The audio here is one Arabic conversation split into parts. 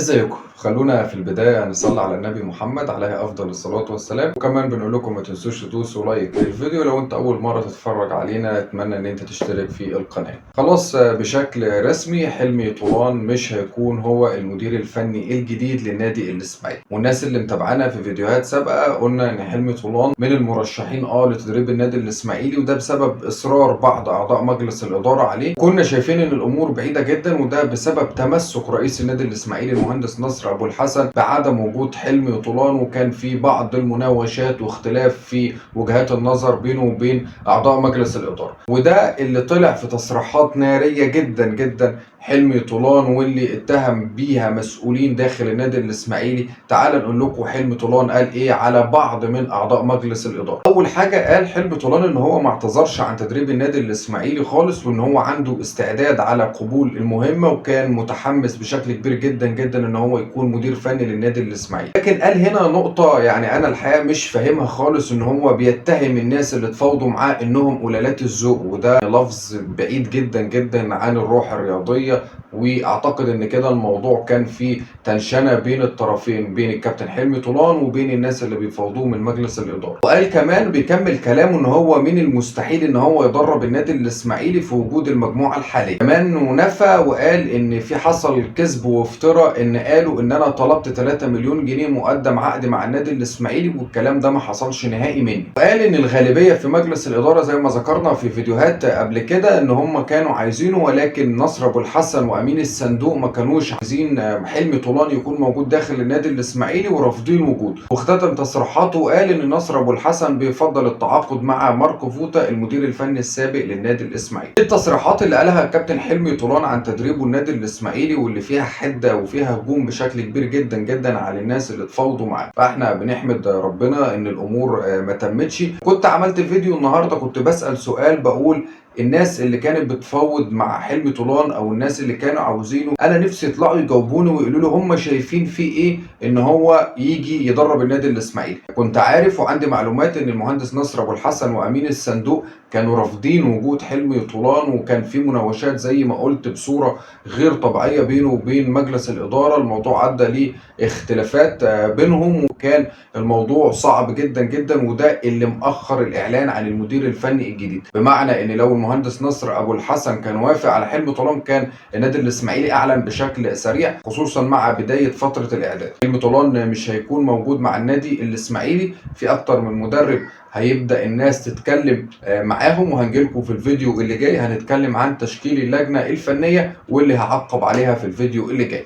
ازيكم؟ خلونا في البداية نصلي على النبي محمد عليه أفضل الصلاة والسلام، وكمان بنقول لكم ما تنسوش تدوسوا لايك للفيديو. لو أنت أول مرة تتفرج علينا أتمنى إن أنت تشترك في القناة. خلاص بشكل رسمي حلمي طولان مش هيكون هو المدير الفني الجديد للنادي الإسماعيلي، والناس اللي متابعانا في فيديوهات سابقة قلنا إن حلمي طولان من المرشحين لتدريب النادي الإسماعيلي، وده بسبب إصرار بعض أعضاء مجلس الإدارة عليه. كنا شايفين إن الأمور بعيدة جدا، وده بسبب تمسك رئيس النادي الإسماعيلي المهندس نصر أبو الحسن بعدم وجود حلمي طولان، وكان في بعض المناوشات واختلاف في وجهات النظر بينه وبين أعضاء مجلس الإدارة، وده اللي طلع في تصريحات نارية جدا جدا حلمي طولان، واللي اتهم بيها مسؤولين داخل النادي الإسماعيلي. تعال نقول لكم حلمي طولان قال إيه على بعض من أعضاء مجلس الإدارة. أول حاجة قال حلمي طولان إن هو ما اعتذرش عن تدريب النادي الإسماعيلي خالص، وإن هو عنده استعداد على قبول المهمة، وكان متحمس بشكل كبير جدا جدا إن هو يكون مدير فني للنادي الإسماعيلي. لكن قال هنا نقطة يعني أنا الحقيقة مش فاهمها خالص، إن هو بيتهم الناس اللي اتفاوضوا معاه إنهم قلالات الذوق، وده لفظ بعيد جدا جدا عن الروح الرياضية. واعتقد ان كده الموضوع كان فيه تنشنه بين الطرفين، بين الكابتن حلمي طولان وبين الناس اللي بيفاوضوه من مجلس الاداره. وقال كمان بيكمل كلامه ان هو من المستحيل ان هو يدرب النادي الاسماعيلي في وجود المجموعه الحاليه. كمان ونفى وقال ان في حصل كذب وافتراء، ان قالوا ان انا طلبت 3 مليون جنيه مقدم عقد مع النادي الاسماعيلي، والكلام ده ما حصلش نهائي مني. وقال ان الغالبيه في مجلس الاداره زي ما ذكرنا في فيديوهات قبل كده ان هم كانوا عايزينه، ولكن نصر ابو الحسن امين الصندوق ما كانوش عايزين حلمي طولان يكون موجود داخل النادي الاسماعيلي ورافضين وجوده. واختتم تصريحاته وقال ان نصر ابو الحسن بيفضل التعاقد مع ماركو فوتا المدير الفني السابق للنادي الاسماعيلي. التصريحات اللي قالها الكابتن حلمي طولان عن تدريبه النادي الاسماعيلي واللي فيها حده وفيها هجوم بشكل كبير جدا جدا على الناس اللي اتفاوضوا معاه، فاحنا بنحمد ربنا ان الامور ما تمتش. كنت عملت فيديو النهارده كنت بسأل سؤال بقول الناس اللي كانت بتفاوض مع حلمي طولان او الناس اللي كانوا عاوزينه، انا نفسي يطلعوا يجاوبوني ويقولوا له هم شايفين فيه ايه ان هو يجي يدرب النادي الاسماعيلي. كنت عارف وعندي معلومات ان المهندس نصر ابو الحسن وامين الصندوق كانوا رافضين وجود حلمي طولان، وكان في مناوشات زي ما قلت بصوره غير طبيعيه بينه وبين مجلس الاداره. الموضوع ادى لاختلافات بينهم، وكان الموضوع صعب جدا جدا، وده اللي مأخر الاعلان عن المدير الفني الجديد. بمعنى ان لو المهندس نصر ابو الحسن كان وافق على حلمي طولان كان النادي الاسماعيلي اعلن بشكل سريع، خصوصا مع بدايه فتره الاعداد. حلمي طولان مش هيكون موجود مع النادي الاسماعيلي، في اكتر من مدرب هيبدا الناس تتكلم معاهم، وهنجيلكم في الفيديو اللي جاي هنتكلم عن تشكيل اللجنه الفنيه واللي هعقب عليها في الفيديو اللي جاي.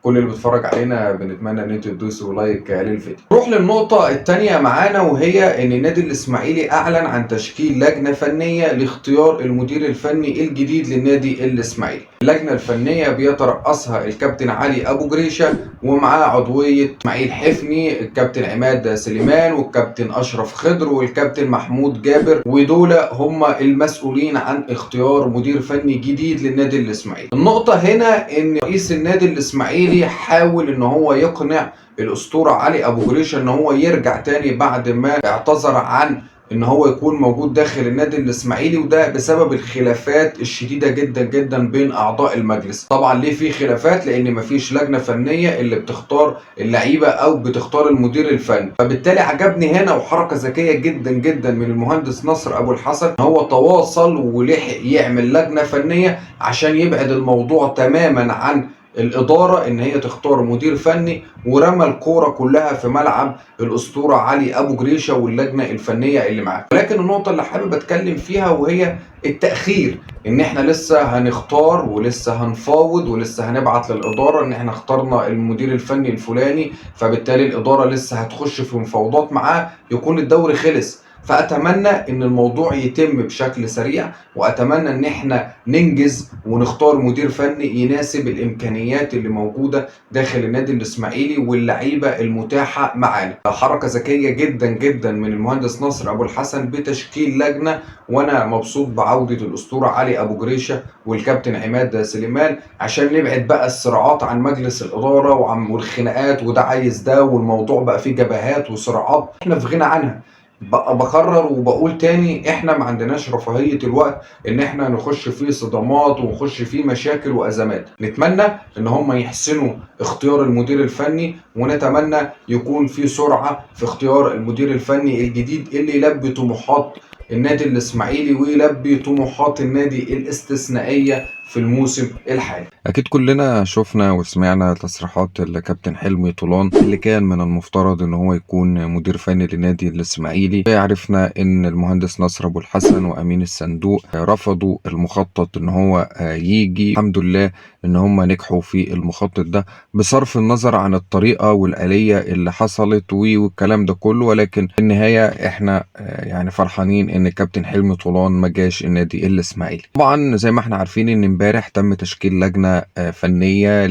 كل اللي بيتفرج علينا بنتمنى ان انتوا تدوسوا لايك للفيديو. نروح للنقطة الثانية معانا، وهي ان النادي الاسماعيلي اعلن عن تشكيل لجنة فنية لاختيار المدير الفني الجديد للنادي الاسماعيلي. اللجنة الفنية بيترأسها الكابتن علي ابو جريشة، ومعاه عضوية اسماعيل حفني، الكابتن عماد سليمان، والكابتن اشرف خضر، والكابتن محمود جابر، ودول هم المسؤولين عن اختيار مدير فني جديد للنادي الاسماعيلي. النقطة هنا ان رئيس النادي الاسماعيلي حاول ان هو يقنع الاسطوره علي ابو جريشه ان هو يرجع تاني بعد ما اعتذر عن ان هو يكون موجود داخل النادي الاسماعيلي، وده بسبب الخلافات الشديده جدا جدا بين اعضاء المجلس. طبعا ليه في خلافات؟ لان مفيش لجنه فنيه اللي بتختار اللعيبه او بتختار المدير الفني. فبالتالي عجبني هنا وحركه ذكيه جدا جدا من المهندس نصر ابو الحسن، هو تواصل ولحق يعمل لجنه فنيه عشان يبعد الموضوع تماما عن الإدارة إن هي تختار مدير فني، ورمى الكورة كلها في ملعب الأسطورة علي أبو جريشة واللجنة الفنية اللي معاه. ولكن النقطة اللي حابب أتكلم فيها وهي التأخير، إن إحنا لسه هنختار ولسه هنفاوض ولسه هنبعت للإدارة إن إحنا اخترنا المدير الفني الفلاني، فبالتالي الإدارة لسه هتخش في مفاوضات معاه يكون الدوري خلص. فأتمنى إن الموضوع يتم بشكل سريع، وأتمنى إن إحنا ننجز ونختار مدير فني يناسب الإمكانيات اللي موجودة داخل النادي الإسماعيلي واللعيبة المتاحة معانا. حركة ذكية جدا جدا من المهندس نصر أبو الحسن بتشكيل لجنة، وأنا مبسوط بعودة الأسطورة علي أبو جريشة والكابتن عماد سليمان عشان نبعد بقى الصراعات عن مجلس الإدارة والخناقات، وده عايز ده، والموضوع بقى فيه جبهات وصراعات إحنا في غنى عنها. بكرر وبقول تاني، احنا ما عندناش رفاهية الوقت ان احنا نخش فيه صدامات ونخش فيه مشاكل وازمات. نتمنى ان هم يحسنوا اختيار المدير الفني، ونتمنى يكون في سرعة في اختيار المدير الفني الجديد اللي يلبي طموحات النادي الاسماعيلي ويلبي طموحات النادي الاستثنائية في الموسم الحالي. اكيد كلنا شفنا وسمعنا تصريحات الكابتن حلمي طولان اللي كان من المفترض ان هو يكون مدير فني لنادي الاسماعيلي. عرفنا ان المهندس نصر ابو الحسن وامين الصندوق رفضوا المخطط ان هو يجي. الحمد لله ان هم نجحوا في المخطط ده بصرف النظر عن الطريقة والآلية اللي حصلت والكلام ده كله، ولكن في النهاية احنا يعني فرحانين ان الكابتن حلمي طولان ما جاش النادي الاسماعيلي. طبعا زي ما احنا عارفين ان امبارح تم تشكيل لجنة فنية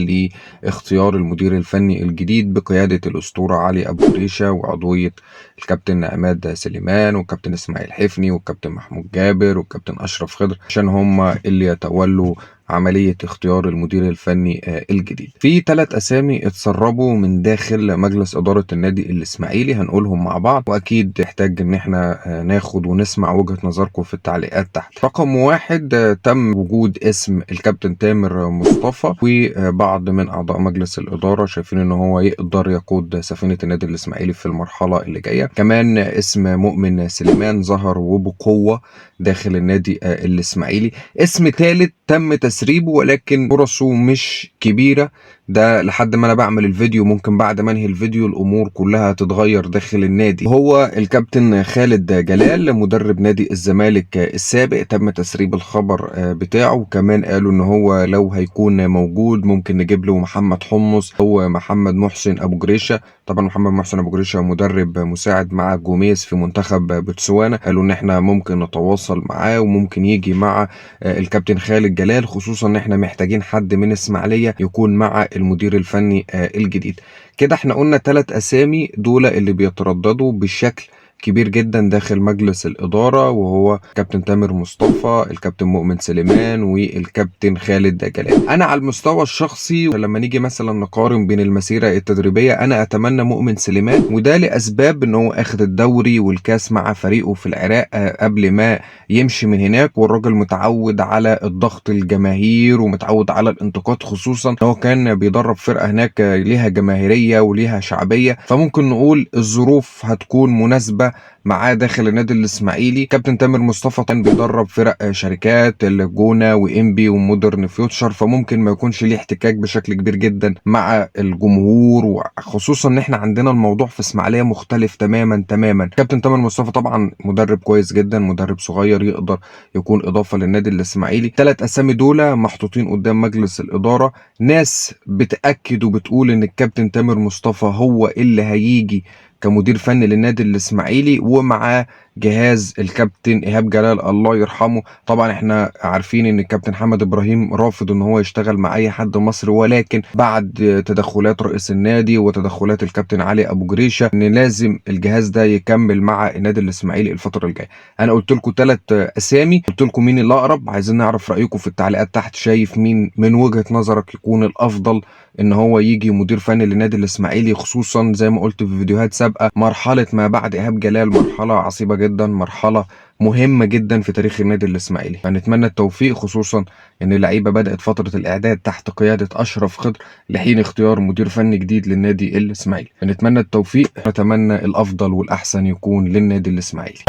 لاختيار المدير الفني الجديد بقيادة الأسطورة علي أبو جريشة وعضوية الكابتن عماد سليمان والكابتن إسماعيل حفني والكابتن محمود جابر والكابتن أشرف خضر، عشان هم اللي يتولوا عملية اختيار المدير الفني الجديد. في 3 أسامي اتسربوا من داخل مجلس إدارة النادي الإسماعيلي، هنقولهم مع بعض، وأكيد يحتاج إن احنا ناخد ونسمع وجهة نظركم في التعليقات تحت. رقم 1 تم وجود اسم الكابتن تامر مصطفى، وبعض من أعضاء مجلس الإدارة شايفين إن هو يقدر يقود سفينة النادي الإسماعيلي في المرحلة اللي جاية. كمان اسم مؤمن سليمان ظهر وبقوة داخل النادي الإسماعيلي. اسم ثالث تم تسريبه ولكن فرصه مش كبيرة، ده لحد ما انا بعمل الفيديو، ممكن بعد ما انهي الفيديو الامور كلها تتغير داخل النادي. هو الكابتن خالد جلال مدرب نادي الزمالك السابق، تم تسريب الخبر بتاعه. كمان قالوا ان هو لو هيكون موجود ممكن نجيب له محمد حمص او محمد محسن ابو جريشة. طبعا محمد محسن ابو جريشة مدرب مساعد مع جوميز في منتخب بوتسوانا، قالوا ان احنا ممكن نتواصل معاه وممكن يجي مع الكابتن خالد جلال، خصوصا ان احنا محتاجين حد من اسماعيلية يكون مع المدير الفني الجديد. كده احنا قلنا 3 اسامي دول اللي بيترددوا بشكل كبير جدا داخل مجلس الإدارة، وهو كابتن تامر مصطفى، الكابتن مؤمن سليمان، والكابتن خالد جلال. أنا على المستوى الشخصي لما نيجي مثلا نقارن بين المسيرة التدريبية أنا أتمنى مؤمن سليمان، وده لأسباب إن هو أخذ الدوري والكاس مع فريقه في العراق قبل ما يمشي من هناك، والراجل متعود على الضغط الجماهير ومتعود على الانتقاد، خصوصا هو كان بيدرب فرقة هناك ليها جماهيرية وليها شعبية، فممكن نقول الظروف هتكون مناسبة معاه داخل النادي الاسماعيلي. كابتن تامر مصطفى كان بيدرب فرق شركات الجونة وانبي ومودرن فيوتشر، فممكن ما يكونش ليه احتكاك بشكل كبير جدا مع الجمهور، وخصوصا ان احنا عندنا الموضوع في اسماعيلية مختلف تماما. كابتن تامر مصطفى طبعا مدرب كويس جدا، مدرب صغير يقدر يكون اضافة للنادي الاسماعيلي. 3 اسامي دول محطوطين قدام مجلس الادارة، ناس بتأكد وبتقول ان الكابتن تامر مصطفى هو اللي هيجي كمدير فني للنادي الاسماعيلي، ومعاه جهاز الكابتن ايهاب جلال الله يرحمه. طبعا احنا عارفين ان الكابتن حمد ابراهيم رافض ان هو يشتغل مع اي حد مصري، ولكن بعد تدخلات رئيس النادي وتدخلات الكابتن علي ابو جريشه ان لازم الجهاز ده يكمل مع النادي الاسماعيلي الفتره الجايه. انا قلت لكم 3 اسامي، قلت لكم مين اللي اقرب، عايزين نعرف رايكم في التعليقات تحت. شايف مين من وجهه نظرك يكون الافضل ان هو يجي مدير فني للنادي الاسماعيلي، خصوصا زي ما قلت في فيديوهات سابقه مرحله ما بعد ايهاب جلال مرحله عصيبه جدا، مرحله مهمه جدا في تاريخ النادي الاسماعيلي. فنتمنى التوفيق، خصوصا ان اللعيبه بدات فتره الاعداد تحت قياده اشرف خضر لحين اختيار مدير فني جديد للنادي الاسماعيلي. فنتمنى التوفيق، نتمنى الافضل والاحسن يكون للنادي الاسماعيلي.